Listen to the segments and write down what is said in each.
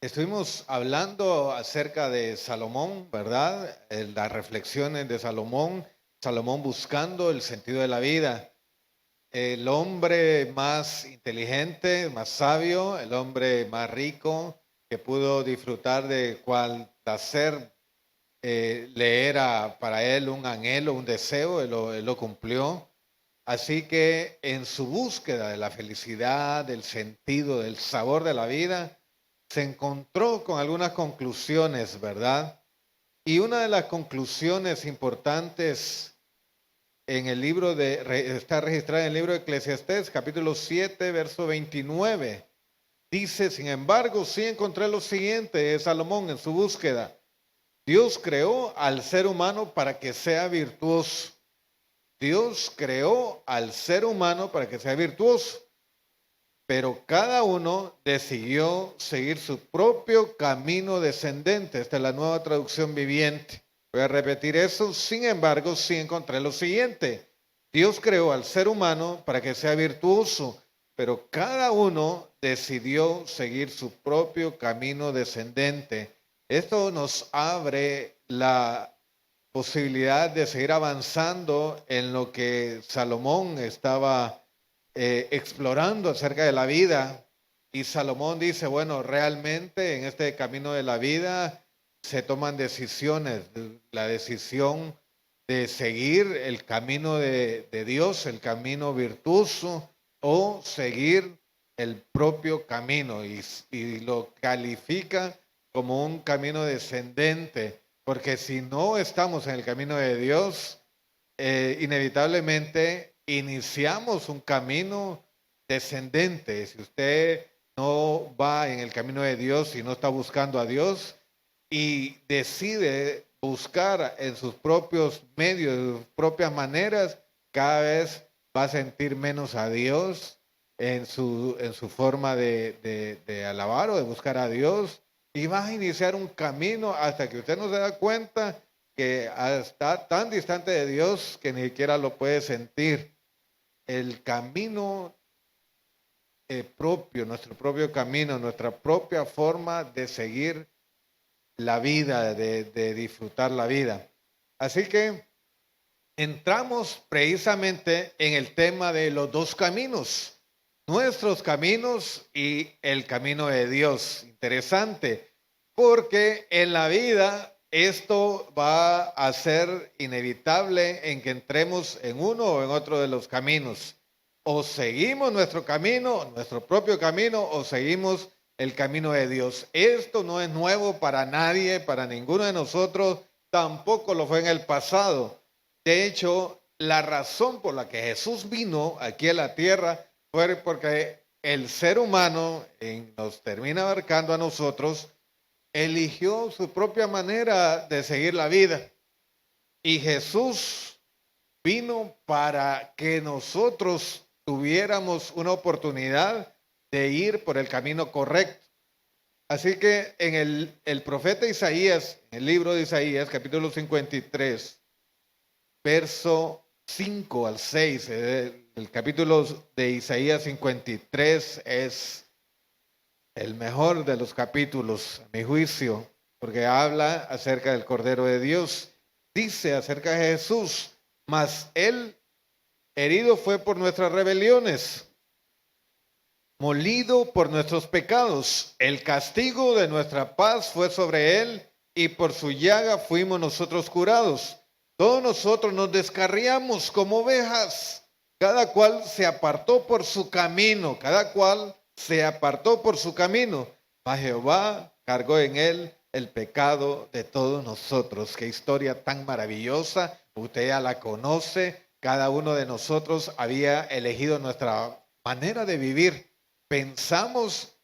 Estuvimos hablando acerca de Salomón, ¿verdad? Las reflexiones de Salomón, Salomón buscando el sentido de la vida. El hombre más inteligente, más sabio, el hombre más rico, que pudo disfrutar de cual placer le era para él un anhelo, un deseo, él lo cumplió. Así que en su búsqueda de la felicidad, del sentido, del sabor de la vida, se encontró con algunas conclusiones, ¿verdad? Y una de las conclusiones importantes en el libro está registrada en el libro de Eclesiastés, capítulo 7, verso 29. Dice, sin embargo, sí encontré lo siguiente de Salomón en su búsqueda. Dios creó al ser humano para que sea virtuoso. Dios creó al ser humano para que sea virtuoso, pero cada uno decidió seguir su propio camino descendente. Esta es la Nueva Traducción Viviente. Voy a repetir eso. Sin embargo, sí encontré lo siguiente. Dios creó al ser humano para que sea virtuoso, pero cada uno decidió seguir su propio camino descendente. Esto nos abre la posibilidad de seguir avanzando en lo que Salomón estaba explorando acerca de la vida. Y Salomón dice, bueno, realmente en este camino de la vida se toman decisiones, la decisión de seguir el camino de Dios, el camino virtuoso, o seguir el propio camino, y lo califica como un camino descendente, porque si no estamos en el camino de Dios, inevitablemente iniciamos un camino descendente. Si usted no va en el camino de Dios y no está buscando a Dios y decide buscar en sus propios medios, en sus propias maneras, cada vez va a sentir menos a Dios en su forma de alabar o de buscar a Dios, y va a iniciar un camino hasta que usted no se da cuenta que está tan distante de Dios que ni siquiera lo puede sentir. El camino propio, nuestro propio camino, nuestra propia forma de seguir la vida, de disfrutar la vida. Así que entramos precisamente en el tema de los dos caminos, nuestros caminos y el camino de Dios. Interesante, porque en la vida esto va a ser inevitable en que entremos en uno o en otro de los caminos. O seguimos nuestro camino, nuestro propio camino, o seguimos el camino de Dios. Esto no es nuevo para nadie, para ninguno de nosotros, tampoco lo fue en el pasado. De hecho, la razón por la que Jesús vino aquí a la tierra fue porque el ser humano, nos termina abarcando a nosotros, eligió su propia manera de seguir la vida. Y Jesús vino para que nosotros tuviéramos una oportunidad de ir por el camino correcto. Así que en el profeta Isaías, en el libro de Isaías, capítulo 53, verso 5 al 6, el capítulo de Isaías 53 es el mejor de los capítulos, a mi juicio, porque habla acerca del Cordero de Dios. Dice acerca de Jesús, mas él herido fue por nuestras rebeliones, molido por nuestros pecados. El castigo de nuestra paz fue sobre él, y por su llaga fuimos nosotros curados. Todos nosotros nos descarriamos como ovejas, cada cual se apartó por su camino, cada cual se apartó por su camino, mas Jehová cargó en él el pecado de todos nosotros. Qué historia tan maravillosa, usted ya la conoce. Cada uno de nosotros había elegido nuestra manera de vivir. Pensamos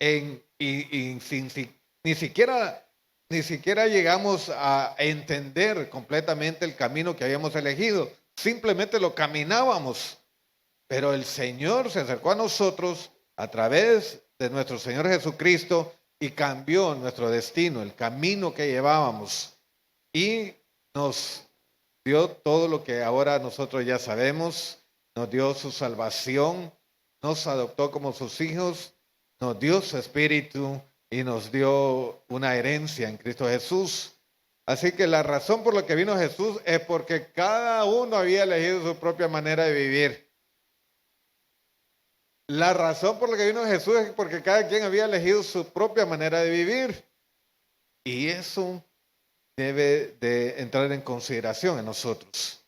ni siquiera llegamos a entender completamente el camino que habíamos elegido. Simplemente lo caminábamos. Pero el Señor se acercó a nosotros a través de nuestro Señor Jesucristo y cambió nuestro destino, el camino que llevábamos. Y nos dio todo lo que ahora nosotros ya sabemos. Nos dio su salvación, nos adoptó como sus hijos, nos dio su espíritu, y nos dio una herencia en Cristo Jesús. Así que la razón por la que vino Jesús es porque cada uno había elegido su propia manera de vivir. La razón por la que vino Jesús es porque cada quien había elegido su propia manera de vivir. Y eso debe de entrar en consideración en nosotros.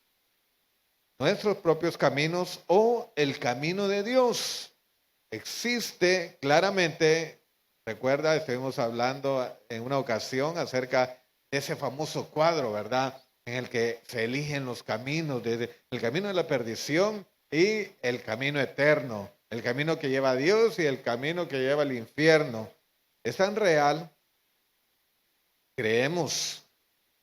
Nuestros propios caminos o el camino de Dios. Existe claramente, recuerda, estuvimos hablando en una ocasión acerca de ese famoso cuadro, ¿verdad? En el que se eligen los caminos, desde el camino de la perdición y el camino eterno, el camino que lleva a Dios y el camino que lleva al infierno. Es tan real, creemos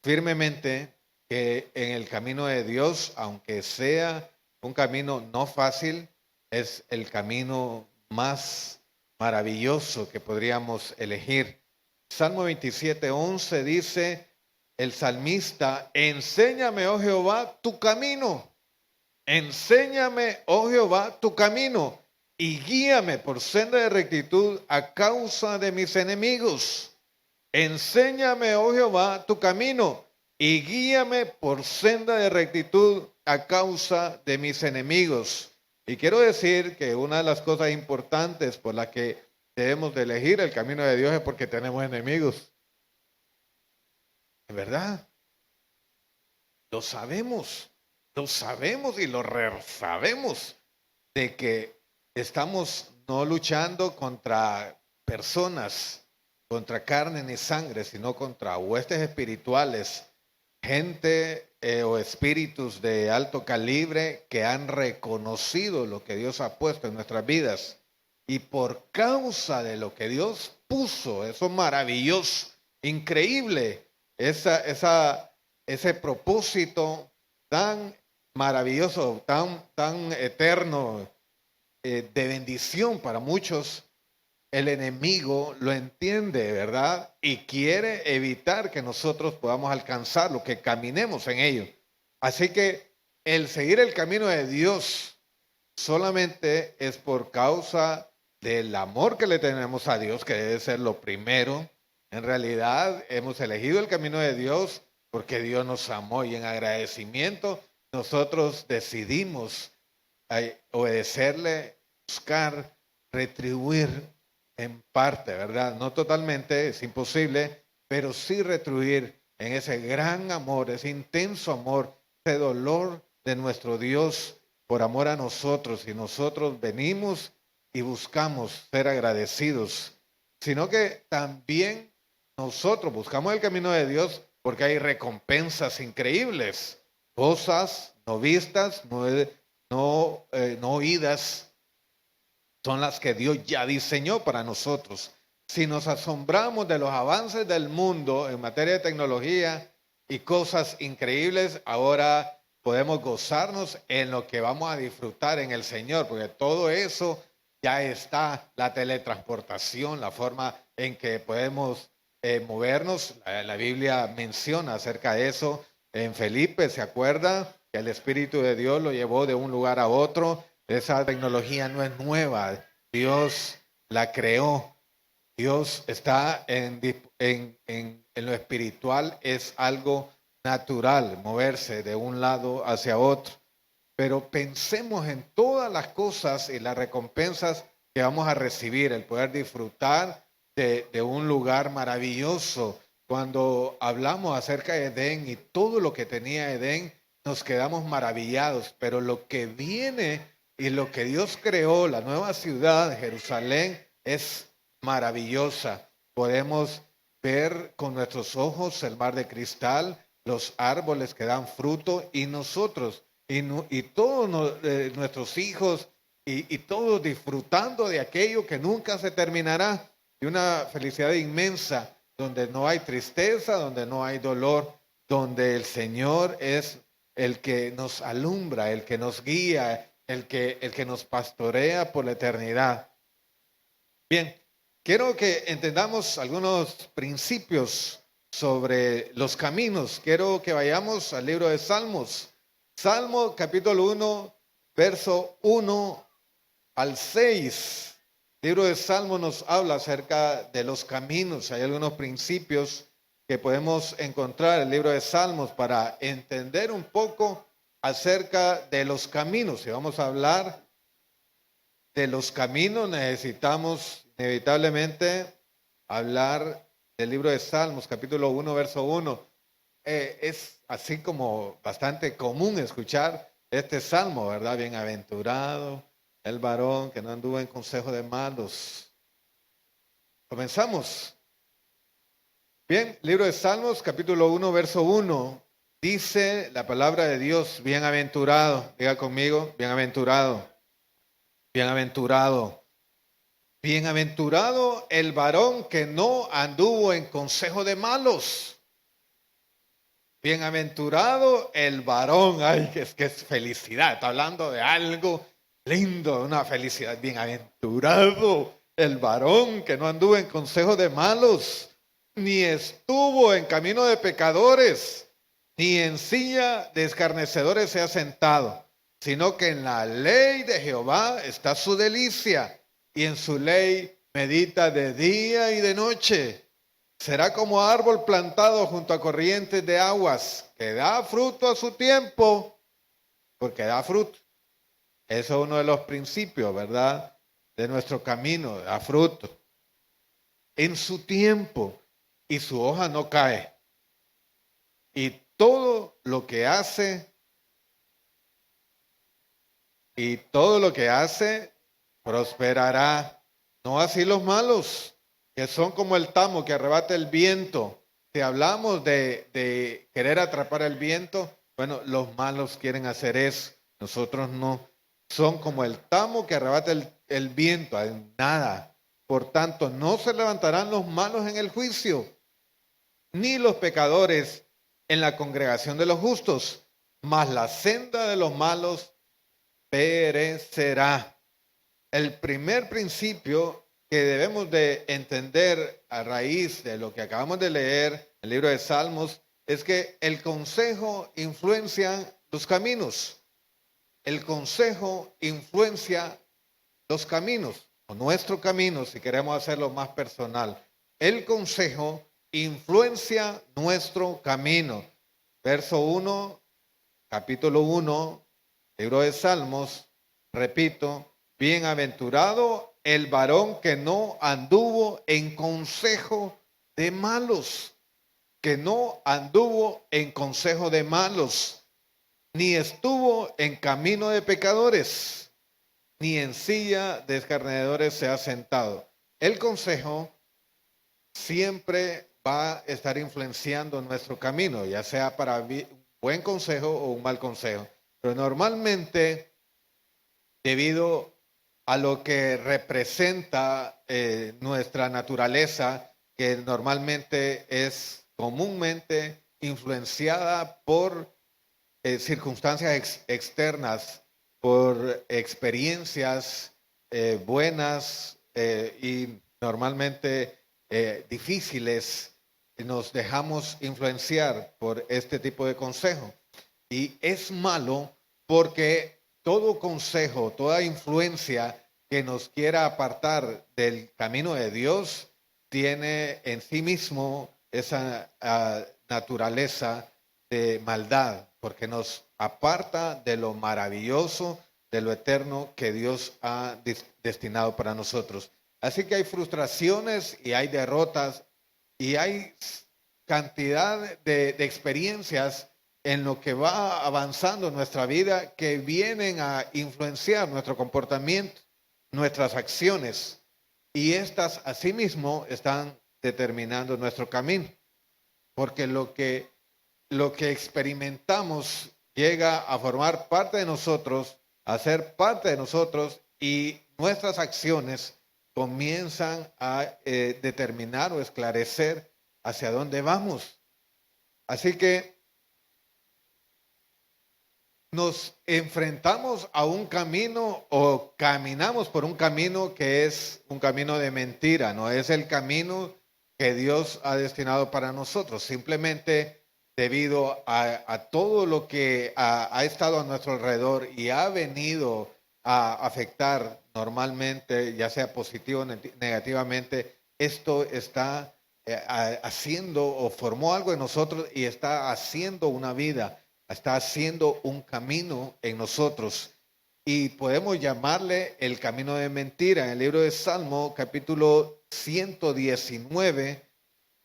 firmemente que en el camino de Dios, aunque sea un camino no fácil, es el camino más maravilloso que podríamos elegir. Salmo 27:11 dice el salmista: enséñame, oh Jehová, tu camino. Enséñame, oh Jehová, tu camino, y guíame por senda de rectitud a causa de mis enemigos. Enséñame, oh Jehová, tu camino, y guíame por senda de rectitud a causa de mis enemigos. Y quiero decir que una de las cosas importantes por las que debemos de elegir el camino de Dios es porque tenemos enemigos. ¿Es verdad? Lo sabemos y lo sabemos de que estamos no luchando contra personas, contra carne ni sangre, sino contra huestes espirituales, gente o espíritus de alto calibre que han reconocido lo que Dios ha puesto en nuestras vidas. Y por causa de lo que Dios puso, eso maravilloso, increíble, ese propósito tan maravilloso, tan eterno, de bendición para muchos, el enemigo lo entiende, ¿verdad? Y quiere evitar que nosotros podamos alcanzarlo, que caminemos en ello. Así que el seguir el camino de Dios solamente es por causa del amor que le tenemos a Dios, que debe ser lo primero. En realidad hemos elegido el camino de Dios porque Dios nos amó, y en agradecimiento nosotros decidimos obedecerle, buscar, retribuir en parte, ¿verdad? No totalmente, es imposible, pero sí retribuir en ese gran amor, ese intenso amor, ese dolor de nuestro Dios por amor a nosotros. Y nosotros venimos y buscamos ser agradecidos, sino que también nosotros buscamos el camino de Dios porque hay recompensas increíbles, cosas no vistas, no oídas, son las que Dios ya diseñó para nosotros. Si nos asombramos de los avances del mundo en materia de tecnología y cosas increíbles, ahora podemos gozarnos en lo que vamos a disfrutar en el Señor, porque todo eso ya está, la teletransportación, la forma en que podemos movernos. La Biblia menciona acerca de eso. En Felipe, ¿se acuerda? Que el Espíritu de Dios lo llevó de un lugar a otro. Esa tecnología no es nueva, Dios la creó. Dios está en lo espiritual, es algo natural moverse de un lado hacia otro. Pero pensemos en todas las cosas y las recompensas que vamos a recibir, el poder disfrutar de un lugar maravilloso. Cuando hablamos acerca de Edén y todo lo que tenía Edén, nos quedamos maravillados, pero lo que viene y lo que Dios creó, la nueva ciudad, Jerusalén, es maravillosa. Podemos ver con nuestros ojos el mar de cristal, los árboles que dan fruto, y nosotros y todos nuestros hijos y todos disfrutando de aquello que nunca se terminará, de una felicidad inmensa, donde no hay tristeza, donde no hay dolor, donde el Señor es el que nos alumbra, el que nos guía, el que nos pastorea por la eternidad. Bien, quiero que entendamos algunos principios sobre los caminos. Quiero que vayamos al libro de Salmos. Salmo capítulo 1, verso 1 al 6. El libro de Salmos nos habla acerca de los caminos. Hay algunos principios que podemos encontrar en el libro de Salmos para entender un poco acerca de los caminos. Si vamos a hablar de los caminos, necesitamos inevitablemente hablar del libro de Salmos, capítulo 1, verso 1. Es así como bastante común escuchar este salmo, ¿verdad? Bienaventurado el varón que no anduvo en consejo de malos. Comenzamos. Bien, libro de Salmos, capítulo 1, verso 1. Dice la palabra de Dios, bienaventurado. Diga conmigo, bienaventurado. Bienaventurado. Bienaventurado el varón que no anduvo en consejo de malos. Bienaventurado el varón. Ay, es que es felicidad. Está hablando de algo lindo, una felicidad. Bienaventurado el varón que no anduvo en consejo de malos, ni estuvo en camino de pecadores, ni en silla de escarnecedores se ha sentado, sino que en la ley de Jehová está su delicia, y en su ley medita de día y de noche. Será como árbol plantado junto a corrientes de aguas, que da fruto a su tiempo, porque da fruto. Eso es uno de los principios, ¿verdad? De nuestro camino, da fruto. En su tiempo, y su hoja no cae. Y todo lo que hace, prosperará. No así los malos, que son como el tamo que arrebata el viento. Si hablamos de querer atrapar el viento, bueno, los malos quieren hacer eso, nosotros no. Son como el tamo que arrebata el viento, en nada. Por tanto, no se levantarán los malos en el juicio, ni los pecadores en la congregación de los justos, mas la senda de los malos perecerá. El primer principio que debemos de entender a raíz de lo que acabamos de leer en el libro de Salmos es que el consejo influencia los caminos. El consejo influencia los caminos, o nuestro camino, si queremos hacerlo más personal. El consejo influencia nuestro camino. Verso 1, capítulo 1, libro de Salmos, repito, bienaventurado el varón que no anduvo en consejo de malos, que no anduvo en consejo de malos, ni estuvo en camino de pecadores, ni en silla de escarnecedores se ha sentado. El consejo siempre va a estar influenciando nuestro camino, ya sea para un buen consejo o un mal consejo. Pero normalmente, debido a lo que representa nuestra naturaleza, que normalmente es comúnmente influenciada por circunstancias externas, por experiencias buenas y normalmente difíciles, nos dejamos influenciar por este tipo de consejo. Y es malo porque todo consejo, toda influencia que nos quiera apartar del camino de Dios, tiene en sí mismo esa naturaleza de maldad, porque nos aparta de lo maravilloso, de lo eterno que Dios ha destinado para nosotros. Así que hay frustraciones y hay derrotas y hay cantidad de experiencias en lo que va avanzando nuestra vida que vienen a influenciar nuestro comportamiento, nuestras acciones, y estas asimismo están determinando nuestro camino, porque lo que experimentamos llega a formar parte de nosotros, a ser parte de nosotros, y nuestras acciones comienzan a determinar o esclarecer hacia dónde vamos. Así que nos enfrentamos a un camino o caminamos por un camino que es un camino de mentira, no es el camino que Dios ha destinado para nosotros, simplemente debido a todo lo que ha estado a nuestro alrededor y ha venido a afectar normalmente, ya sea positivo o negativamente, esto está haciendo o formó algo en nosotros y está haciendo una vida, está haciendo un camino en nosotros. Y podemos llamarle el camino de mentira. En el libro de Salmo, capítulo 119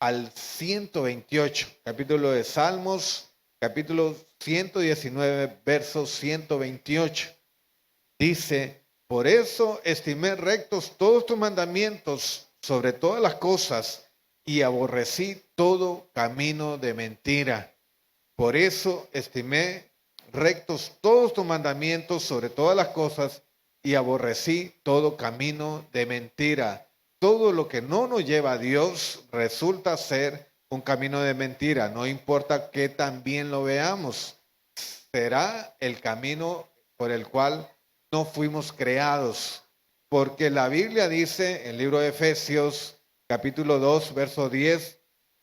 al 128. Capítulo de Salmos, capítulo 119, verso 128. Dice, por eso estimé rectos todos tus mandamientos sobre todas las cosas y aborrecí todo camino de mentira. Por eso estimé rectos todos tus mandamientos sobre todas las cosas y aborrecí todo camino de mentira. Todo lo que no nos lleva a Dios resulta ser un camino de mentira. No importa que tan bien lo veamos, será el camino por el cual no fuimos creados. Porque la Biblia dice en el libro de Efesios, capítulo 2, verso 10,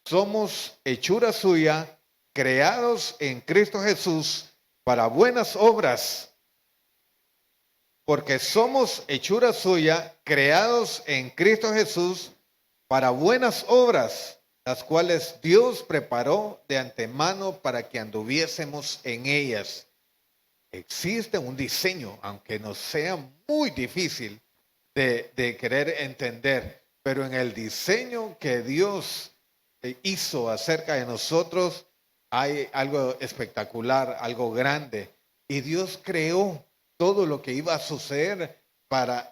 somos hechura suya, creados en Cristo Jesús para buenas obras, porque somos hechura suya, creados en Cristo Jesús para buenas obras, las cuales Dios preparó de antemano para que anduviésemos en ellas. Existe un diseño, aunque nos sea muy difícil de querer entender, pero en el diseño que Dios hizo acerca de nosotros, hay algo espectacular, algo grande. Y Dios creó todo lo que iba a suceder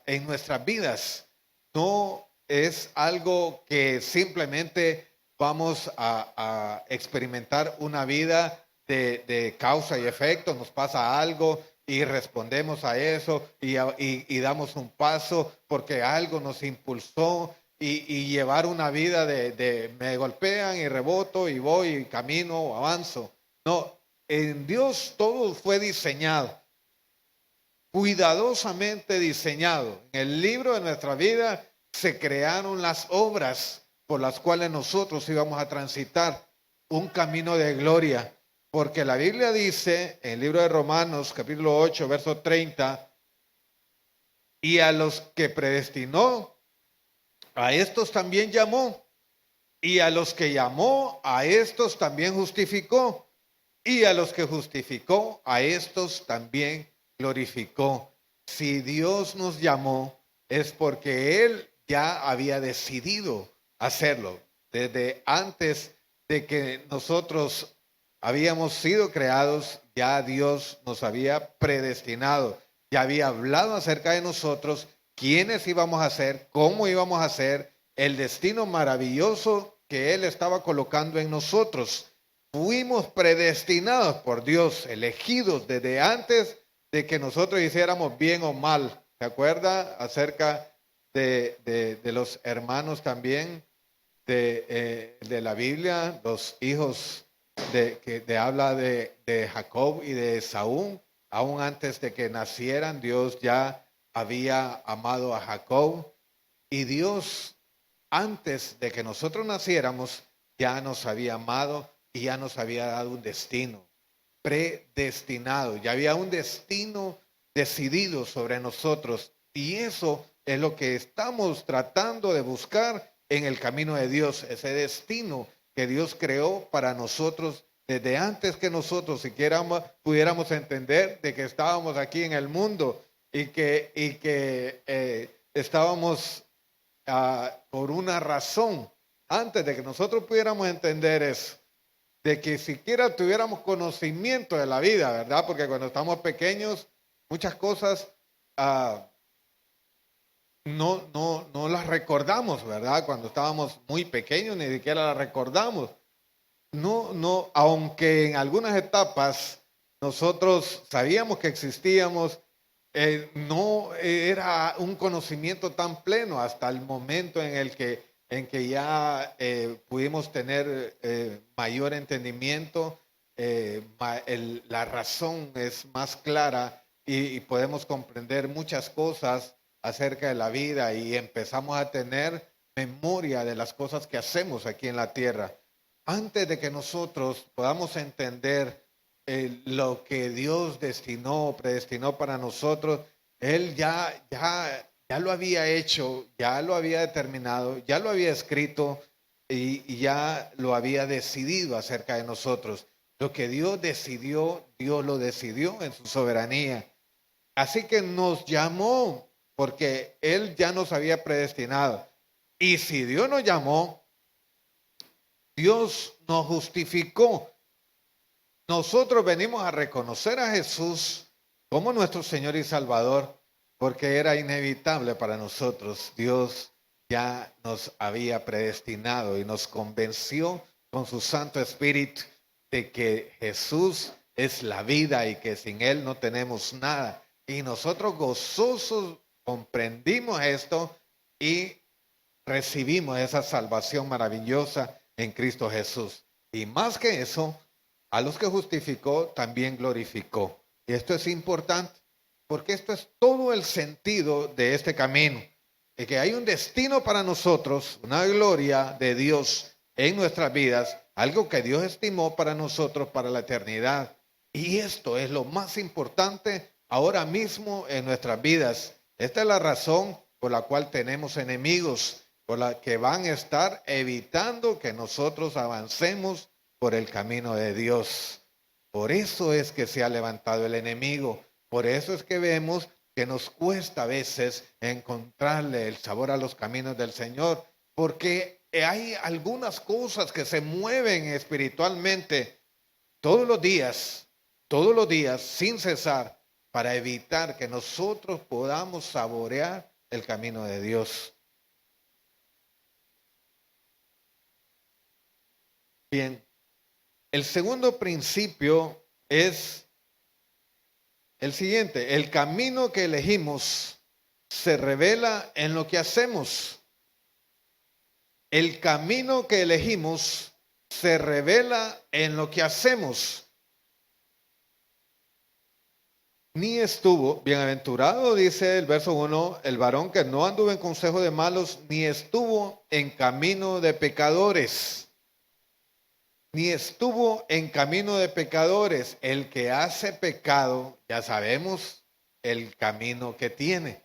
en nuestras vidas. No es algo que simplemente vamos a experimentar una vida de causa y efecto. Nos pasa algo y respondemos a eso y damos un paso porque algo nos impulsó. Y llevar una vida de me golpean y reboto y voy y camino o avanzo. No, en Dios todo fue diseñado, cuidadosamente diseñado. En el libro de nuestra vida se crearon las obras por las cuales nosotros íbamos a transitar un camino de gloria. Porque la Biblia dice en el libro de Romanos, capítulo 8, verso 30, y a los que predestinó, a estos también llamó, y a los que llamó, a estos también justificó, y a los que justificó, a estos también glorificó. Si Dios nos llamó, es porque Él ya había decidido hacerlo. Desde antes de que nosotros habíamos sido creados, ya Dios nos había predestinado, ya había hablado acerca de nosotros, quiénes íbamos a ser, cómo íbamos a ser, el destino maravilloso que Él estaba colocando en nosotros. Fuimos predestinados por Dios, elegidos desde antes de que nosotros hiciéramos bien o mal. ¿Se acuerda acerca de los hermanos también de la Biblia, los hijos que habla de Jacob y de Esaú? Aún antes de que nacieran, Dios ya había amado a Jacob, y Dios antes de que nosotros naciéramos ya nos había amado y ya nos había dado un destino predestinado, ya había un destino decidido sobre nosotros, y eso es lo que estamos tratando de buscar en el camino de Dios, ese destino que Dios creó para nosotros desde antes que nosotros siquiera pudiéramos entender de que estábamos aquí en el mundo y que estábamos por una razón. Antes de que nosotros pudiéramos entender eso, de que siquiera tuviéramos conocimiento de la vida, ¿verdad? Porque cuando estamos pequeños, muchas cosas no las recordamos, ¿verdad? Cuando estábamos muy pequeños, ni siquiera las recordamos. No, aunque en algunas etapas nosotros sabíamos que existíamos, no era un conocimiento tan pleno hasta el momento en que ya pudimos tener mayor entendimiento, la razón es más clara y podemos comprender muchas cosas acerca de la vida y empezamos a tener memoria de las cosas que hacemos aquí en la tierra. Antes de que nosotros podamos entender lo que Dios predestinó para nosotros, Él ya ya lo había hecho, ya lo había determinado, ya lo había escrito y ya lo había decidido acerca de nosotros. Lo que Dios decidió, Dios lo decidió en su soberanía. Así que nos llamó porque Él ya nos había predestinado. Y si Dios nos llamó, Dios nos justificó. Nosotros venimos a reconocer a Jesús como nuestro Señor y Salvador, porque era inevitable para nosotros. Dios ya nos había predestinado y nos convenció con su Santo Espíritu de que Jesús es la vida y que sin Él no tenemos nada. Y nosotros gozosos comprendimos esto y recibimos esa salvación maravillosa en Cristo Jesús. Y más que eso, a los que justificó, también glorificó. Y esto es importante, porque esto es todo el sentido de este camino. Es que hay un destino para nosotros, una gloria de Dios en nuestras vidas, algo que Dios estimó para nosotros para la eternidad. Y esto es lo más importante ahora mismo en nuestras vidas. Esta es la razón por la cual tenemos enemigos, por la que van a estar evitando que nosotros avancemos por el camino de Dios. Por eso es que se ha levantado el enemigo. Por eso es que vemos que nos cuesta a veces encontrarle el sabor a los caminos del Señor, porque hay algunas cosas que se mueven espiritualmente todos los días, sin cesar, para evitar que nosotros podamos saborear el camino de Dios. Bien, el segundo principio es el siguiente: el camino que elegimos se revela en lo que hacemos. El camino que elegimos se revela en lo que hacemos. Ni estuvo, bienaventurado, dice el verso 1, el varón que no anduvo en consejo de malos, ni estuvo en camino de pecadores. Ni estuvo en camino de pecadores. El que hace pecado, ya sabemos el camino que tiene.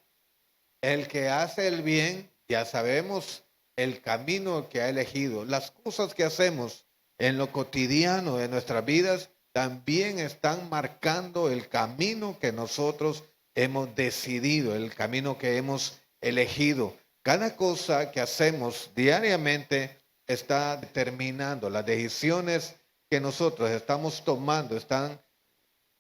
El que hace el bien, ya sabemos el camino que ha elegido. Las cosas que hacemos en lo cotidiano de nuestras vidas también están marcando el camino que nosotros hemos decidido, el camino que hemos elegido. Cada cosa que hacemos diariamente está determinando las decisiones que nosotros estamos tomando, están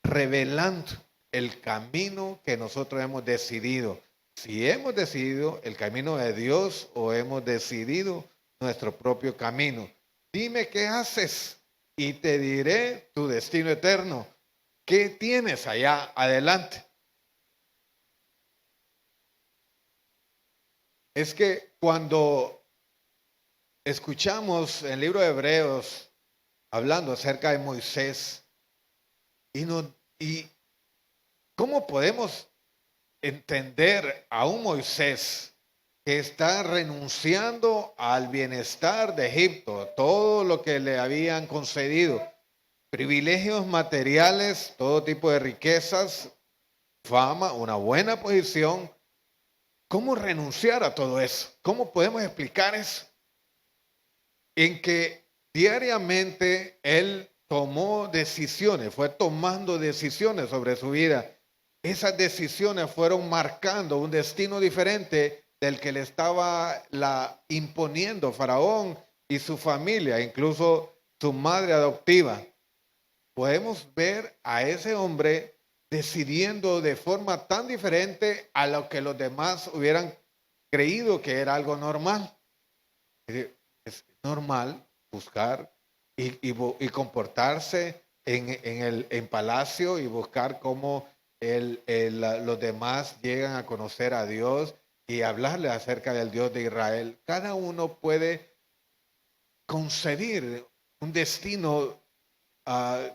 revelando el camino que nosotros hemos decidido. Si hemos decidido el camino de Dios o hemos decidido nuestro propio camino. Dime qué haces y te diré tu destino eterno. ¿Qué tienes allá adelante? Es que cuando escuchamos el libro de Hebreos hablando acerca de Moisés y cómo podemos entender a un Moisés que está renunciando al bienestar de Egipto, todo lo que le habían concedido, privilegios materiales, todo tipo de riquezas, fama, una buena posición. ¿Cómo renunciar a todo eso? ¿Cómo podemos explicar eso? En que diariamente él tomó decisiones, fue tomando decisiones sobre su vida. Esas decisiones fueron marcando un destino diferente del que le estaba imponiendo Faraón y su familia, incluso su madre adoptiva. Podemos ver a ese hombre decidiendo de forma tan diferente a lo que los demás hubieran creído que era algo normal. Es normal buscar y comportarse en palacio y buscar cómo los demás llegan a conocer a Dios y hablarle acerca del Dios de Israel. Cada uno puede concebir un destino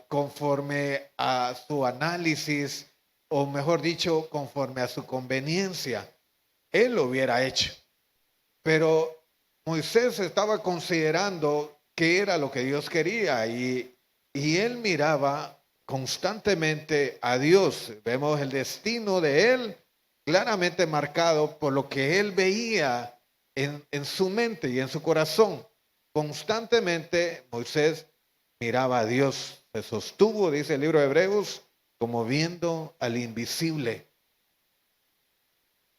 conforme a su análisis, o mejor dicho, conforme a su conveniencia. Él lo hubiera hecho. Pero Moisés estaba considerando qué era lo que Dios quería y él miraba constantemente a Dios. Vemos el destino de él claramente marcado por lo que él veía en su mente y en su corazón. Constantemente Moisés miraba a Dios, se sostuvo, dice el libro de Hebreos, como viendo al invisible.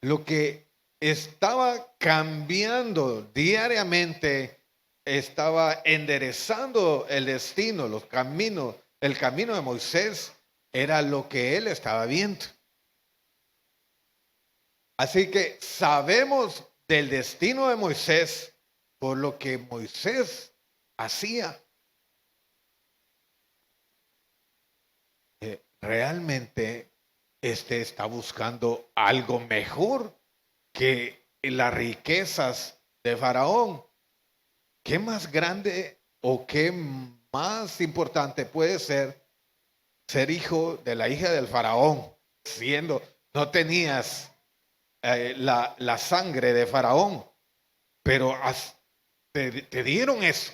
Lo que estaba cambiando diariamente, estaba enderezando el destino, los caminos, el camino de Moisés era lo que él estaba viendo. Así que sabemos del destino de Moisés por lo que Moisés hacía. Realmente este está buscando algo mejor que las riquezas de Faraón. ¿Qué más grande o qué más importante puede ser hijo de la hija del Faraón? Siendo, no tenías la sangre de Faraón, pero te dieron eso.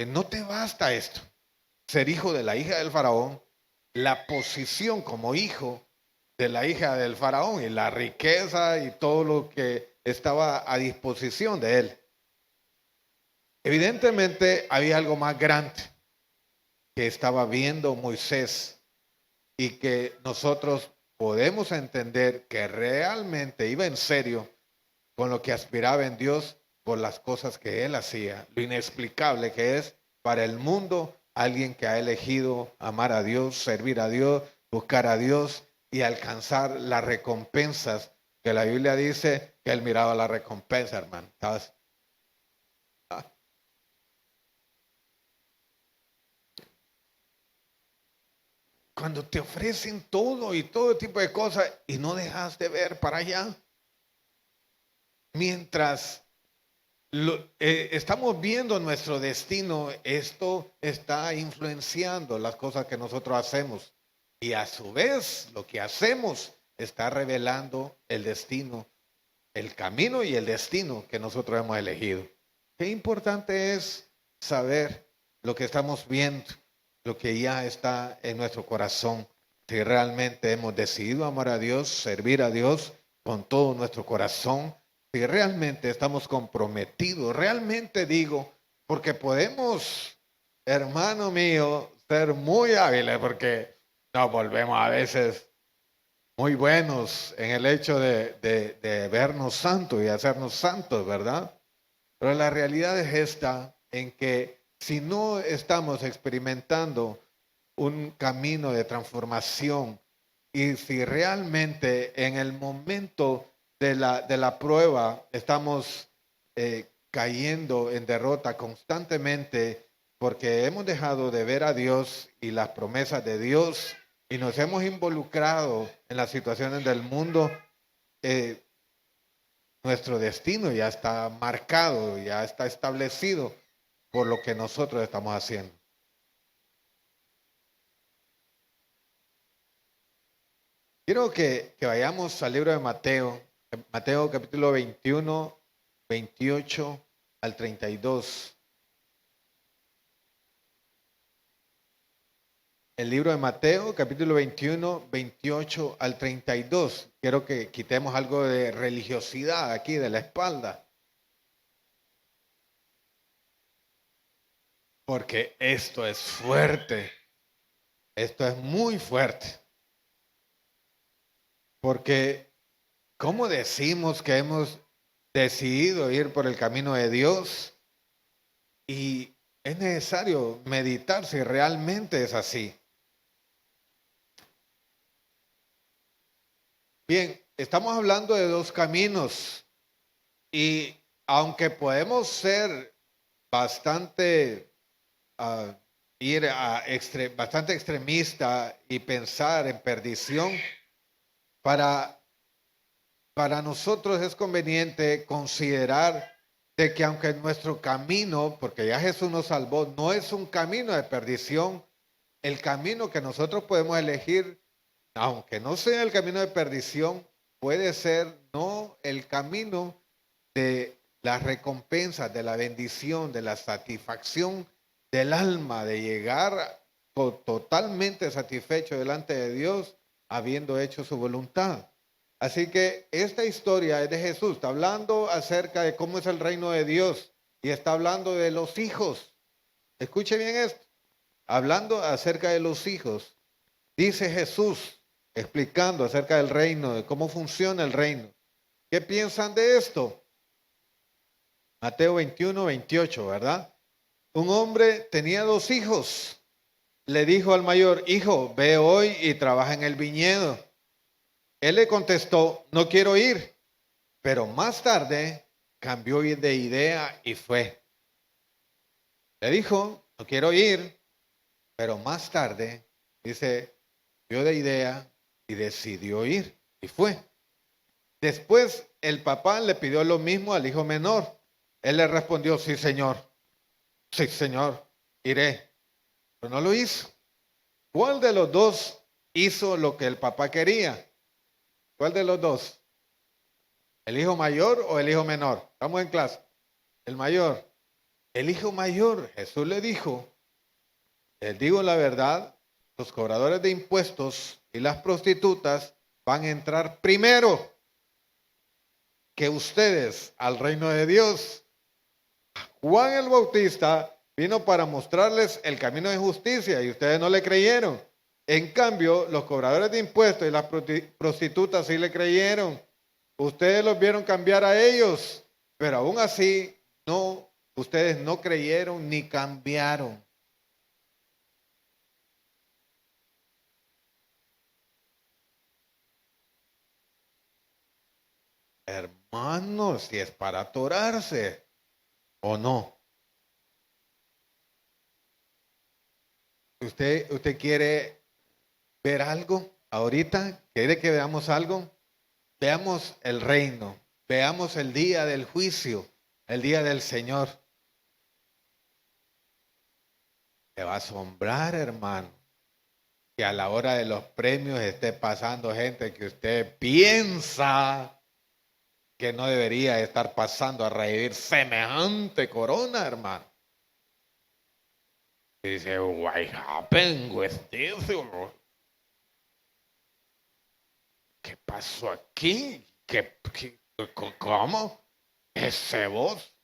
No te basta esto. Ser hijo de la hija del Faraón, la posición como hijo de la hija del Faraón y la riqueza y todo lo que estaba a disposición de él. Evidentemente había algo más grande que estaba viendo Moisés y que nosotros podemos entender que realmente iba en serio con lo que aspiraba en Dios por las cosas que él hacía, lo inexplicable que es para el mundo alguien que ha elegido amar a Dios, servir a Dios, buscar a Dios y alcanzar las recompensas que la Biblia dice que él miraba la recompensa, hermano. ¿Sabes? Cuando te ofrecen todo y todo tipo de cosas y no dejas de ver para allá, mientras estamos viendo nuestro destino, esto está influenciando las cosas que nosotros hacemos y a su vez lo que hacemos está revelando el destino, el camino y el destino que nosotros hemos elegido. Qué importante es saber lo que estamos viendo, lo que ya está en nuestro corazón. Si realmente hemos decidido amar a Dios, servir a Dios con todo nuestro corazón, si realmente estamos comprometidos, realmente digo, porque podemos, hermano mío, ser muy hábiles, porque nos volvemos a veces muy buenos en el hecho de vernos santos y hacernos santos, ¿verdad? Pero la realidad es esta, en que si no estamos experimentando un camino de transformación y si realmente en el momento de la prueba estamos cayendo en derrota constantemente porque hemos dejado de ver a Dios y las promesas de Dios y nos hemos involucrado en las situaciones del mundo, eh, nuestro destino ya está marcado, ya está establecido por lo que nosotros estamos haciendo. Quiero que vayamos al libro de Mateo, Mateo capítulo 21, 28 al 32. El libro de Mateo, capítulo 21, 28 al 32. Quiero que quitemos algo de religiosidad aquí de la espalda. Porque esto es fuerte. Esto es muy fuerte. Porque, ¿cómo decimos que hemos decidido ir por el camino de Dios? Y es necesario meditar si realmente es así. Bien, estamos hablando de dos caminos y aunque podemos ser bastante, uh, bastante extremista y pensar en perdición, para nosotros es conveniente considerar de que aunque nuestro camino, porque ya Jesús nos salvó, no es un camino de perdición, el camino que nosotros podemos elegir, aunque no sea el camino de perdición, puede ser no el camino de las recompensas, de la bendición, de la satisfacción del alma, de llegar totalmente satisfecho delante de Dios, habiendo hecho su voluntad. Así que esta historia es de Jesús. Está hablando acerca de cómo es el reino de Dios y está hablando de los hijos. Escuche bien esto. Hablando acerca de los hijos, dice Jesús, explicando acerca del reino, de cómo funciona el reino. ¿Qué piensan de esto? Mateo 21, 28, ¿verdad? Un hombre tenía 2 hijos. Le dijo al mayor, hijo, ve hoy y trabaja en el viñedo. Él le contestó, no quiero ir. Pero más tarde cambió de idea y fue. Le dijo, no quiero ir. Pero más tarde, dice, cambió de idea y decidió ir. Y fue. Después el papá le pidió lo mismo al hijo menor. Él le respondió, sí, señor. Sí, señor, iré. Pero no lo hizo. ¿Cuál de los dos hizo lo que el papá quería? ¿Cuál de los dos? ¿El hijo mayor o el hijo menor? Estamos en clase. El mayor. El hijo mayor, Jesús le dijo, les digo la verdad, los cobradores de impuestos y las prostitutas van a entrar primero que ustedes al reino de Dios. Juan el Bautista vino para mostrarles el camino de justicia y ustedes no le creyeron. En cambio, los cobradores de impuestos y las prostitutas sí le creyeron. Ustedes los vieron cambiar a ellos, pero aún así no, ustedes no creyeron ni cambiaron. Hermanos, si es para atorarse o no. ¿Usted quiere ver algo ahorita? ¿Quiere que veamos algo? Veamos el reino, veamos el día del juicio, el día del Señor. Te va a asombrar, hermano, que a la hora de los premios esté pasando gente que usted piensa que no debería estar pasando a recibir semejante corona, hermano. Y dice, what happened with this? ¿Qué pasó aquí? ¿Cómo? ¿Ese voz?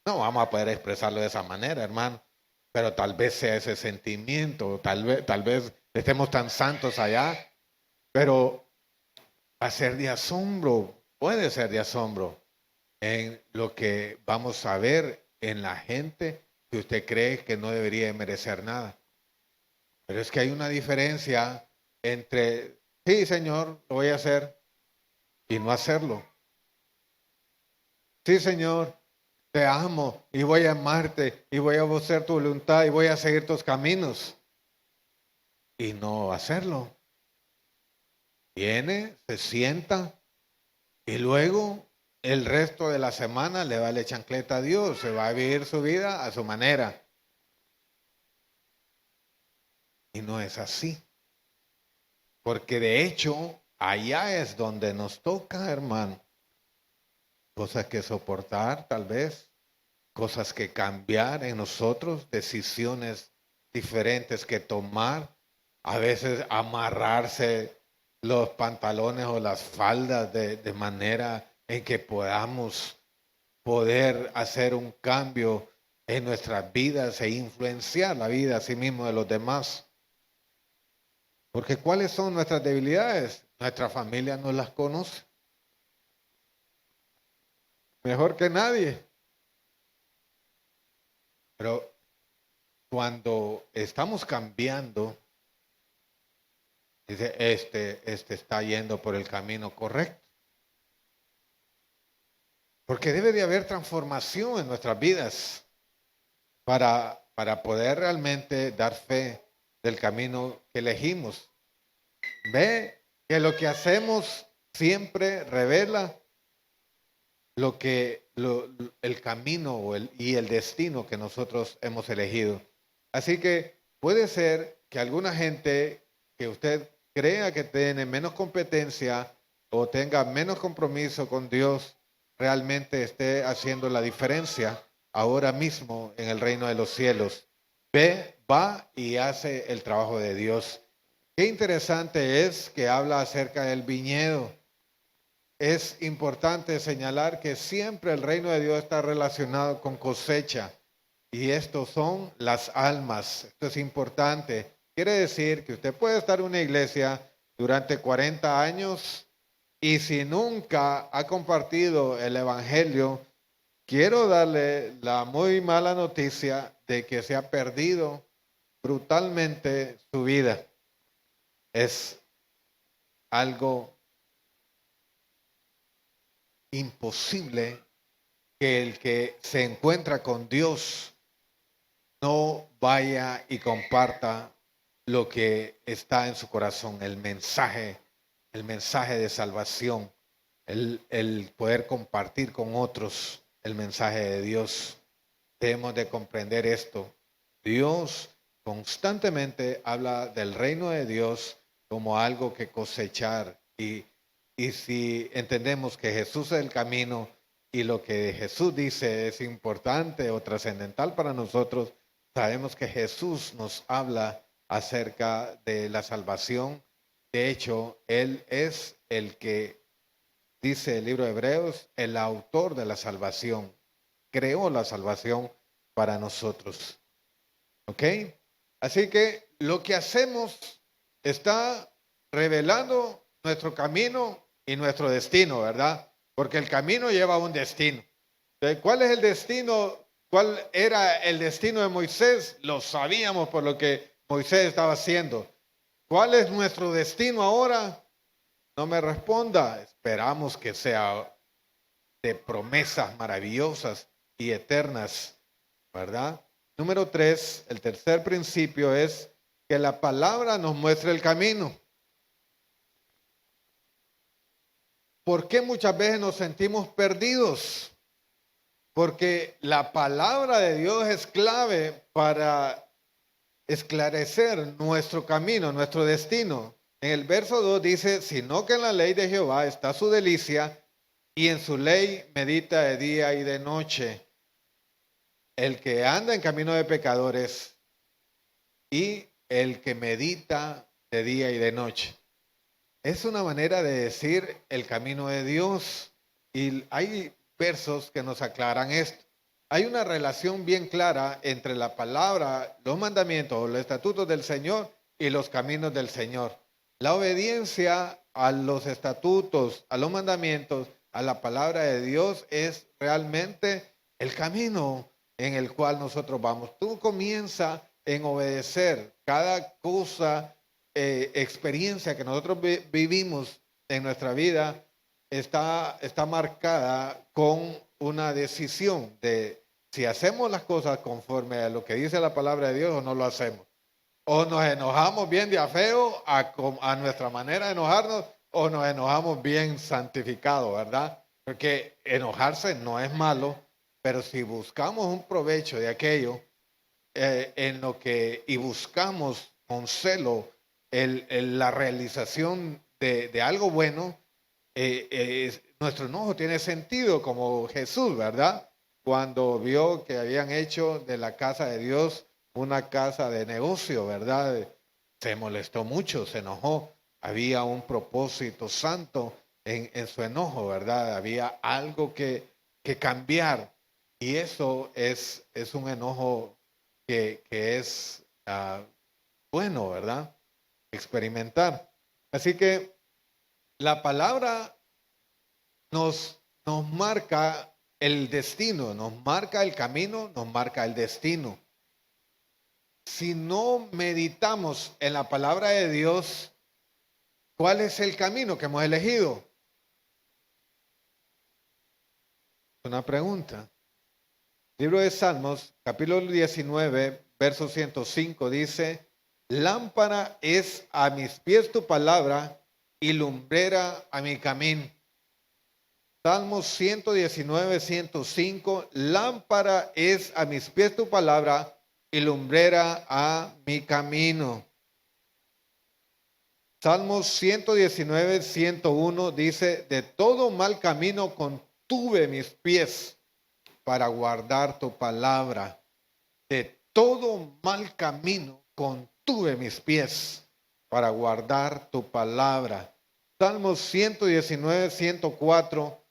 No vamos a poder expresarlo de esa manera, hermano. Pero tal vez sea ese sentimiento, tal vez estemos tan santos allá, pero va a ser de asombro, puede ser de asombro en lo que vamos a ver en la gente que usted cree que no debería merecer nada. Pero es que hay una diferencia entre, sí, Señor, lo voy a hacer, y no hacerlo. Sí, Señor, te amo y voy a amarte y voy a hacer tu voluntad y voy a seguir tus caminos. Y no hacerlo. Viene, se sienta y luego el resto de la semana le va a la chancleta a Dios, se va a vivir su vida a su manera. Y no es así. Porque de hecho, allá es donde nos toca, hermano. Cosas que soportar, tal vez. Cosas que cambiar en nosotros, decisiones diferentes que tomar. A veces amarrarse los pantalones o las faldas de manera en que podamos poder hacer un cambio en nuestras vidas e influenciar la vida a sí mismo de los demás. Porque ¿cuáles son nuestras debilidades? Nuestra familia no las conoce. Mejor que nadie. Pero cuando estamos cambiando, dice, este está yendo por el camino correcto. Porque debe de haber transformación en nuestras vidas para poder realmente dar fe del camino que elegimos. Ve que lo que hacemos siempre revela lo que el camino y el destino que nosotros hemos elegido. Así que puede ser que alguna gente que usted crea que tiene menos competencia o tenga menos compromiso con Dios, realmente esté haciendo la diferencia ahora mismo en el reino de los cielos. Va y hace el trabajo de Dios. Qué interesante es que habla acerca del viñedo. es importante señalar que siempre el reino de Dios está relacionado con cosecha. Y estos son las almas. Esto es importante. Quiere decir que usted puede estar en una iglesia durante 40 años y si nunca ha compartido el evangelio, quiero darle la muy mala noticia de que se ha perdido brutalmente su vida. Es algo imposible que el que se encuentra con Dios no vaya y comparta lo que está en su corazón, el mensaje de salvación, el poder compartir con otros el mensaje de Dios. Debemos de comprender esto. Dios constantemente habla del reino de Dios como algo que cosechar. Y si entendemos que Jesús es el camino y lo que Jesús dice es importante o trascendental para nosotros, sabemos que Jesús nos habla acerca de la salvación. De hecho, Él es el que, dice el libro de Hebreos, el autor de la salvación. Creó la salvación para nosotros. ¿Ok? Así que lo que hacemos está revelando nuestro camino y nuestro destino, ¿verdad? Porque el camino lleva a un destino. Entonces, ¿cuál es el destino? ¿Cuál era el destino de Moisés? Lo sabíamos por lo que Moisés estaba haciendo. ¿Cuál es nuestro destino ahora? No me responda. Esperamos que sea de promesas maravillosas y eternas, ¿verdad? Número 3, el tercer principio es que la palabra nos muestra el camino. ¿Por qué muchas veces nos sentimos perdidos? Porque la palabra de Dios es clave para esclarecer nuestro camino, nuestro destino. En el verso 2 dice, sino que en la ley de Jehová está su delicia y en su ley medita de día y de noche. El que anda en camino de pecadores y el que medita de día y de noche. Es una manera de decir el camino de Dios. Y hay versos que nos aclaran esto. Hay una relación bien clara entre la palabra, los mandamientos o los estatutos del Señor y los caminos del Señor. La obediencia a los estatutos, a los mandamientos, a la palabra de Dios es realmente el camino en el cual nosotros vamos. Tú comienza en obedecer cada cosa, experiencia que nosotros vivimos en nuestra vida está marcada con una decisión de si hacemos las cosas conforme a lo que dice la palabra de Dios o no lo hacemos. O nos enojamos bien de afeo a nuestra manera de enojarnos o nos enojamos bien santificado, ¿verdad? Porque enojarse no es malo, pero si buscamos un provecho de aquello en lo que y buscamos con celo la realización de algo bueno, nuestro enojo tiene sentido como Jesús, ¿verdad? Cuando vio que habían hecho de la casa de Dios una casa de negocio, ¿verdad? Se molestó mucho, se enojó. Había un propósito santo en su enojo, ¿verdad? Había algo que cambiar. Y eso es un enojo que es bueno, ¿verdad? Experimentar. Así que la palabra nos marca el destino, nos marca el camino, nos marca el destino. Si no meditamos en la palabra de Dios, ¿cuál es el camino que hemos elegido? Una pregunta. Libro de Salmos, capítulo 19, verso 105 dice, lámpara es a mis pies tu palabra y lumbrera a mi camino. Salmos 119, 105, lámpara es a mis pies tu palabra y lumbrera a mi camino. Salmos 119, 101 dice, de todo mal camino contuve mis pies para guardar tu palabra. De todo mal camino contuve mis pies para guardar tu palabra. Salmos 119, 104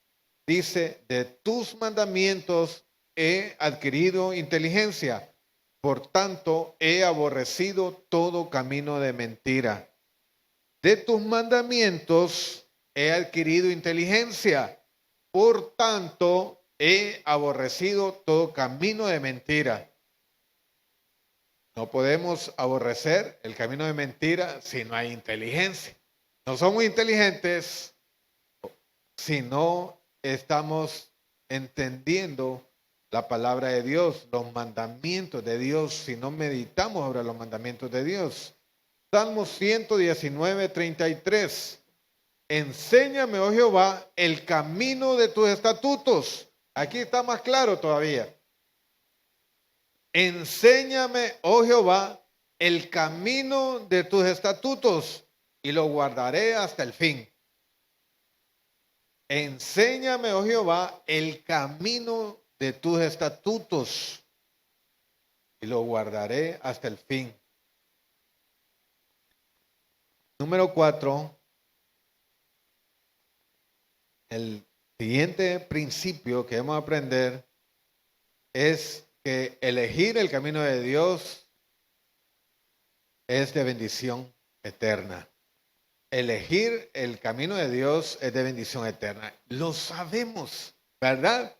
dice, de tus mandamientos he adquirido inteligencia, por tanto he aborrecido todo camino de mentira. De tus mandamientos he adquirido inteligencia, por tanto he aborrecido todo camino de mentira. No podemos aborrecer el camino de mentira si no hay inteligencia. No somos inteligentes si no estamos entendiendo la palabra de Dios, los mandamientos de Dios, si no meditamos sobre los mandamientos de Dios. Salmo 119, 33. Enséñame, oh Jehová, el camino de tus estatutos. Aquí está más claro todavía. Enséñame, oh Jehová, el camino de tus estatutos y lo guardaré hasta el fin. Enséñame, oh Jehová, el camino de tus estatutos y lo guardaré hasta el fin. Número 4. El siguiente principio que vamos a aprender es que elegir el camino de Dios es de bendición eterna. Elegir el camino de Dios es de bendición eterna. Lo sabemos, ¿verdad?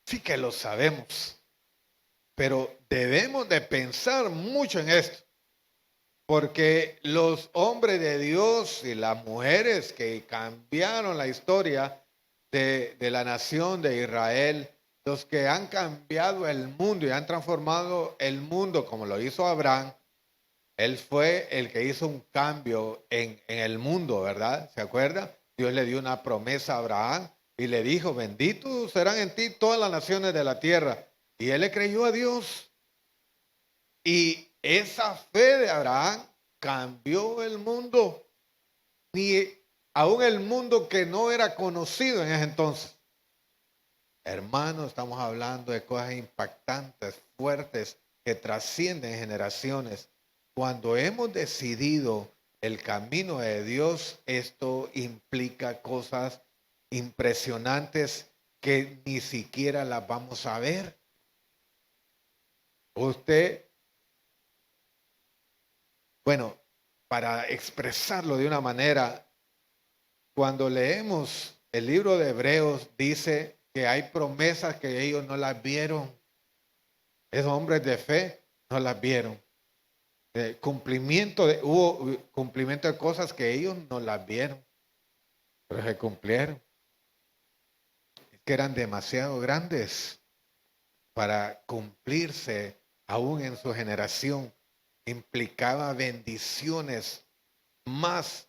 Sí que lo sabemos. Pero debemos de pensar mucho en esto. Porque los hombres de Dios y las mujeres que cambiaron la historia de la nación de Israel, los que han cambiado el mundo y han transformado el mundo como lo hizo Abraham, él fue el que hizo un cambio en el mundo, ¿verdad? ¿Se acuerda? Dios le dio una promesa a Abraham y le dijo, benditos serán en ti todas las naciones de la tierra. Y él le creyó a Dios. Y esa fe de Abraham cambió el mundo. Ni aún el mundo que no era conocido en ese entonces. Hermanos, estamos hablando de cosas impactantes, fuertes, que trascienden generaciones. Cuando hemos decidido el camino de Dios, esto implica cosas impresionantes que ni siquiera las vamos a ver. Usted, bueno, para expresarlo de una manera, cuando leemos el libro de Hebreos, dice que hay promesas que ellos no las vieron. Esos hombres de fe no las vieron. Hubo cumplimiento de cosas que ellos no las vieron, pero se cumplieron. Es que eran demasiado grandes para cumplirse aún en su generación. Implicaba bendiciones más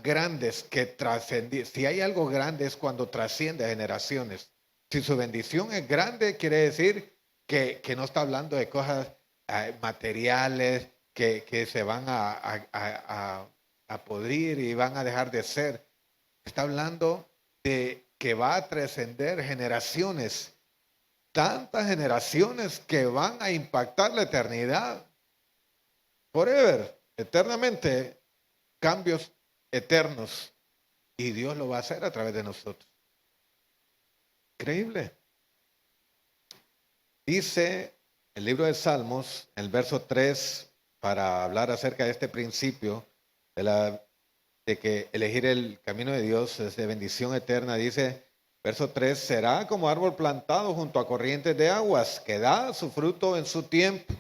grandes que trascendían. Si hay algo grande es cuando trasciende generaciones. Si su bendición es grande, quiere decir que no está hablando de cosas materiales que se van a podrir y van a dejar de ser. Está hablando de que va a trascender generaciones, tantas generaciones que van a impactar la eternidad. Forever, eternamente, cambios eternos. Y Dios lo va a hacer a través de nosotros. Increíble. Dice el libro de Salmos, el verso 3, para hablar acerca de este principio de que elegir el camino de Dios es de bendición eterna. Dice, verso 3, será como árbol plantado junto a corrientes de aguas, que da su fruto en su tiempo.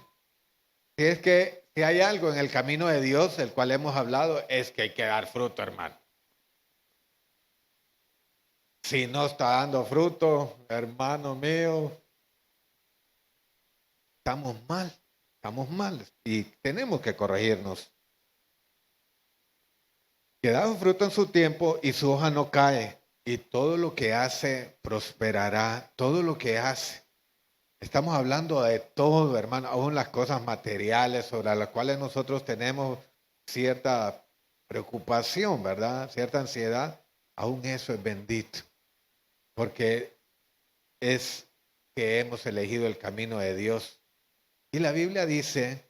Si es que si hay algo en el camino de Dios, del cual hemos hablado, es que hay que dar fruto, hermano. Si no está dando fruto, hermano mío, estamos mal y tenemos que corregirnos. Que da su fruto en su tiempo y su hoja no cae, y todo lo que hace prosperará, todo lo que hace. Estamos hablando de todo, hermano, aún las cosas materiales sobre las cuales nosotros tenemos cierta preocupación, ¿verdad? Cierta ansiedad, aún eso es bendito, porque es que hemos elegido el camino de Dios. Y la Biblia dice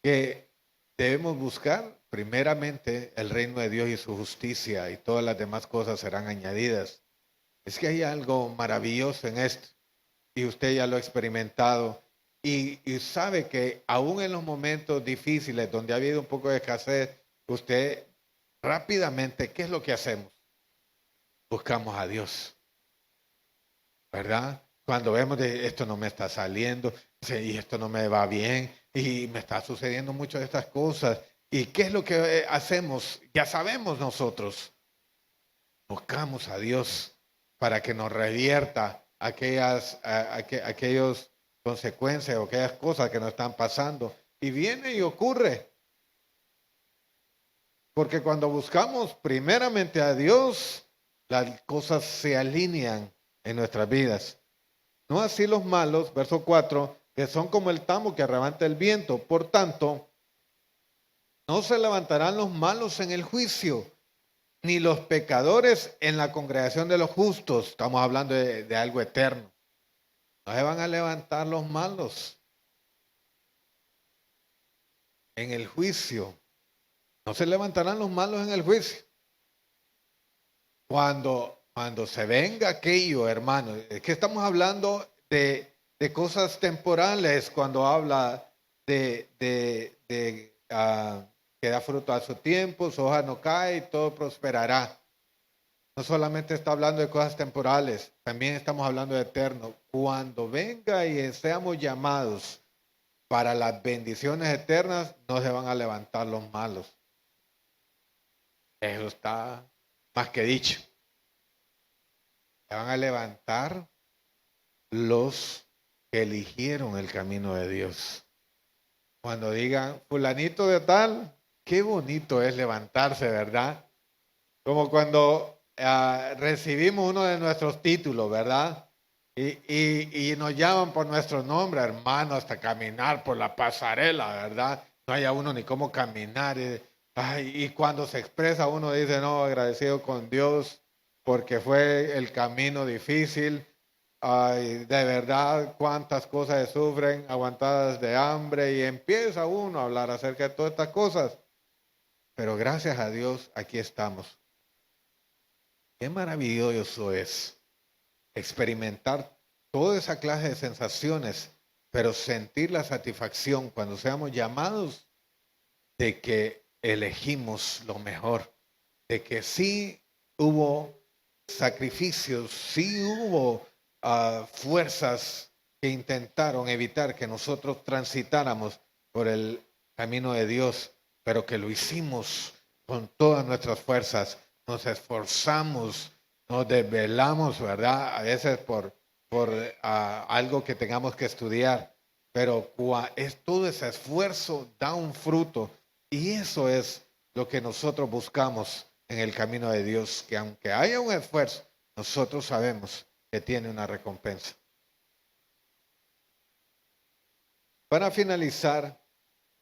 que debemos buscar primeramente el reino de Dios y su justicia, y todas las demás cosas serán añadidas. Es que hay algo maravilloso en esto, y usted ya lo ha experimentado, y sabe que aún en los momentos difíciles donde ha habido un poco de escasez, usted rápidamente, ¿qué es lo que hacemos? Buscamos a Dios, ¿verdad? Cuando vemos de esto no me está saliendo, sí, y esto no me va bien, y me está sucediendo muchas de estas cosas. ¿Y qué es lo que hacemos? Ya sabemos nosotros. Buscamos a Dios para que nos revierta aquellas consecuencias o aquellas cosas que nos están pasando. Y viene y ocurre. Porque cuando buscamos primeramente a Dios, las cosas se alinean en nuestras vidas. No así los malos, verso 4, que son como el tamo que arrebata el viento. Por tanto, no se levantarán los malos en el juicio, ni los pecadores en la congregación de los justos. Estamos hablando de algo eterno. No se van a levantar los malos en el juicio. No se levantarán los malos en el juicio. Cuando se venga aquello, hermano, es que estamos hablando de cosas temporales, cuando habla que da fruto a su tiempo, su hoja no cae y todo prosperará. No solamente está hablando de cosas temporales, también estamos hablando de eterno. Cuando venga y seamos llamados para las bendiciones eternas, no se van a levantar los malos. Eso está más que dicho. Se van a levantar los que eligieron el camino de Dios. Cuando digan, fulanito de tal, qué bonito es levantarse, ¿verdad? Como cuando recibimos uno de nuestros títulos, ¿verdad? Y nos llaman por nuestro nombre, hermano, hasta caminar por la pasarela, ¿verdad? No haya uno ni cómo caminar. Y cuando se expresa uno dice, no, agradecido con Dios porque fue el camino difícil. Ay, de verdad, cuántas cosas se sufren, aguantadas de hambre, y empieza uno a hablar acerca de todas estas cosas. Pero gracias a Dios, aquí estamos. Qué maravilloso es experimentar toda esa clase de sensaciones, pero sentir la satisfacción cuando seamos llamados de que elegimos lo mejor, de que sí hubo sacrificios, sí hubo fuerzas que intentaron evitar que nosotros transitáramos por el camino de Dios, pero que lo hicimos con todas nuestras fuerzas, nos esforzamos, nos desvelamos, ¿verdad? A veces por algo que tengamos que estudiar, pero todo ese esfuerzo da un fruto, y eso es lo que nosotros buscamos en el camino de Dios, que aunque haya un esfuerzo, nosotros sabemos que tiene una recompensa. Para finalizar,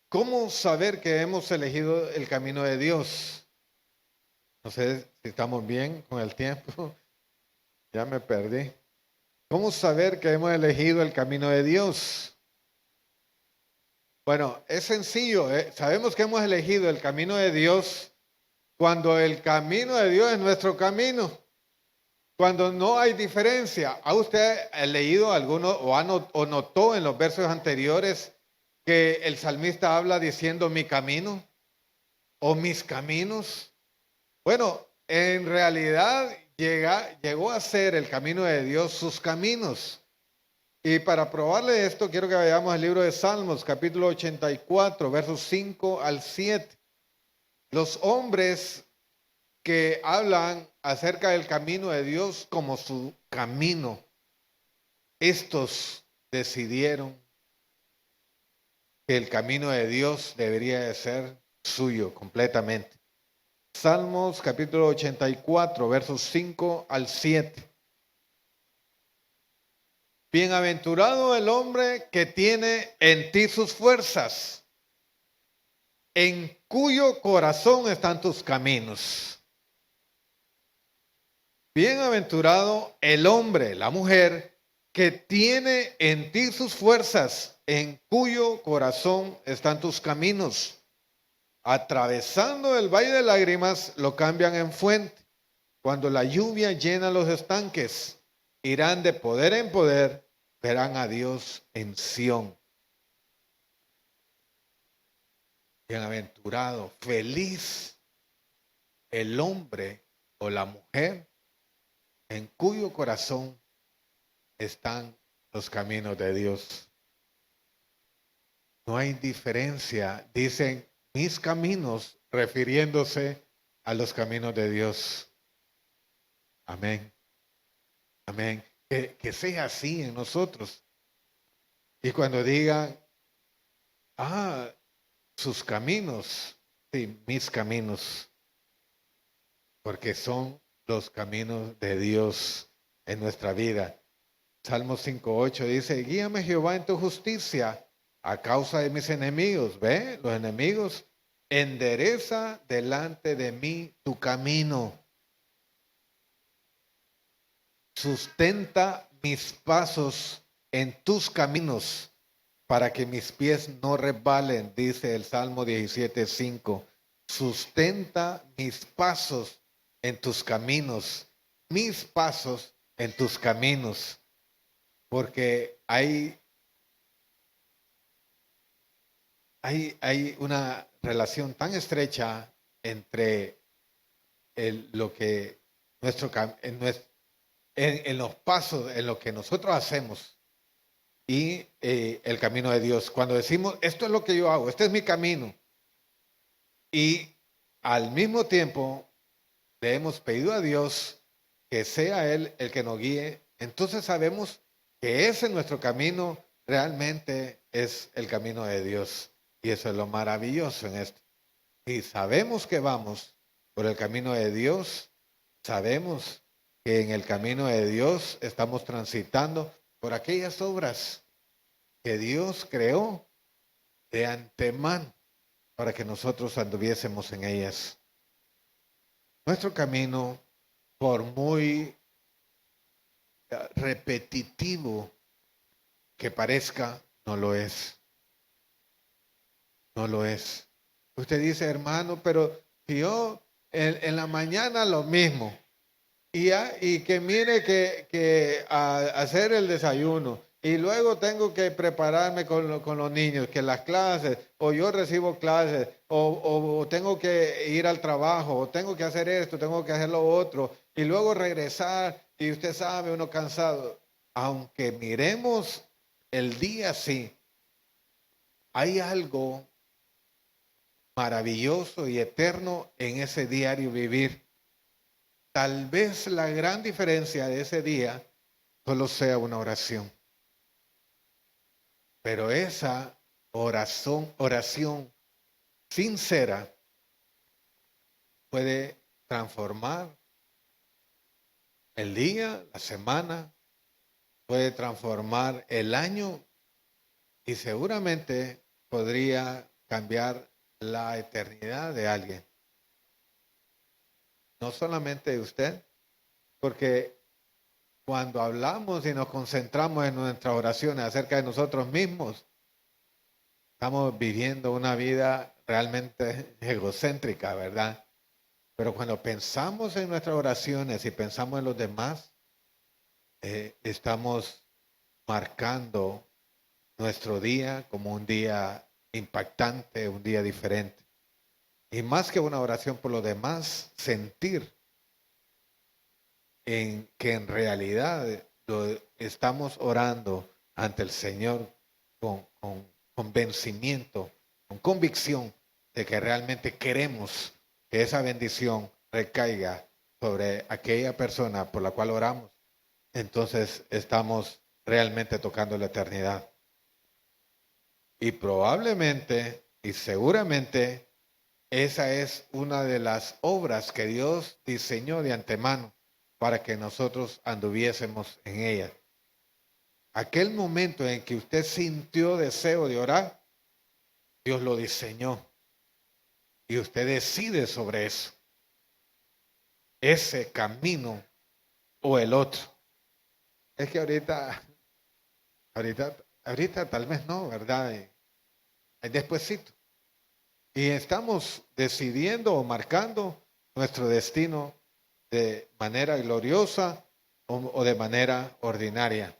¿cómo saber que hemos elegido el camino de Dios? No sé si estamos bien con el tiempo. Ya me perdí. ¿Cómo saber que hemos elegido el camino de Dios? Bueno, es sencillo. Sabemos que hemos elegido el camino de Dios cuando el camino de Dios es nuestro camino. Cuando no hay diferencia. ¿Ha usted leído alguno o notó en los versos anteriores que el salmista habla diciendo mi camino o mis caminos? Bueno, en realidad llegó a ser el camino de Dios sus caminos. Y para probarle esto, quiero que vayamos al libro de Salmos, capítulo 84, versos 5 al 7. Los hombres que hablan acerca del camino de Dios como su camino, estos decidieron que el camino de Dios debería de ser suyo completamente. Salmos capítulo 84, versos 5 al 7. Bienaventurado el hombre que tiene en ti sus fuerzas, en cuyo corazón están tus caminos. Bienaventurado el hombre, la mujer, que tiene en ti sus fuerzas, en cuyo corazón están tus caminos. Atravesando el valle de lágrimas, lo cambian en fuente. Cuando la lluvia llena los estanques, irán de poder en poder, verán a Dios en Sión. Bienaventurado, feliz el hombre o la mujer en cuyo corazón están los caminos de Dios. No hay diferencia, dicen mis caminos, refiriéndose a los caminos de Dios. Amén. Amén. Que sea así en nosotros. Y cuando digan, sus caminos, sí, mis caminos, porque son los caminos de Dios en nuestra vida. Salmo 5:8 dice, guíame Jehová en tu justicia a causa de mis enemigos. ¿Ve? Los enemigos, endereza delante de mí tu camino. Sustenta mis pasos en tus caminos para que mis pies no resbalen, dice el Salmo 17:5. Sustenta mis pasos en tus caminos, mis pasos en tus caminos, porque hay una relación tan estrecha entre lo que en los pasos, en lo que nosotros hacemos y el camino de Dios. Cuando decimos, esto es lo que yo hago, este es mi camino, y al mismo tiempo le hemos pedido a Dios que sea Él el que nos guíe, entonces sabemos que ese nuestro camino realmente es el camino de Dios. Y eso es lo maravilloso en esto. Y sabemos que vamos por el camino de Dios, sabemos que en el camino de Dios estamos transitando por aquellas obras que Dios creó de antemano para que nosotros anduviésemos en ellas. Nuestro camino, por muy repetitivo que parezca, no lo es. No lo es. Usted dice, hermano, pero si yo en la mañana lo mismo, y que mire que hacer el desayuno, y luego tengo que prepararme con los niños, que las clases, o yo recibo clases, o tengo que ir al trabajo, o tengo que hacer esto, tengo que hacer lo otro, y luego regresar, y usted sabe, uno cansado. Aunque miremos el día así, hay algo maravilloso y eterno en ese diario vivir. Tal vez la gran diferencia de ese día solo sea una oración. Pero esa oración sincera puede transformar el día, la semana, puede transformar el año y seguramente podría cambiar la eternidad de alguien. No solamente de usted, porque cuando hablamos y nos concentramos en nuestras oraciones acerca de nosotros mismos, estamos viviendo una vida realmente egocéntrica, ¿verdad? Pero cuando pensamos en nuestras oraciones y pensamos en los demás, estamos marcando nuestro día como un día impactante, un día diferente. Y más que una oración por los demás, sentir en que en realidad lo estamos orando ante el Señor con convencimiento, con convicción de que realmente queremos que esa bendición recaiga sobre aquella persona por la cual oramos. Entonces estamos realmente tocando la eternidad. Y probablemente y seguramente esa es una de las obras que Dios diseñó de antemano para que nosotros anduviésemos en ella. Aquel momento en que usted sintió deseo de orar, Dios lo diseñó y usted decide sobre eso, ese camino o el otro. Es que ahorita tal vez no, ¿verdad? Despuésito. y estamos decidiendo o marcando nuestro destino de manera gloriosa o de manera ordinaria.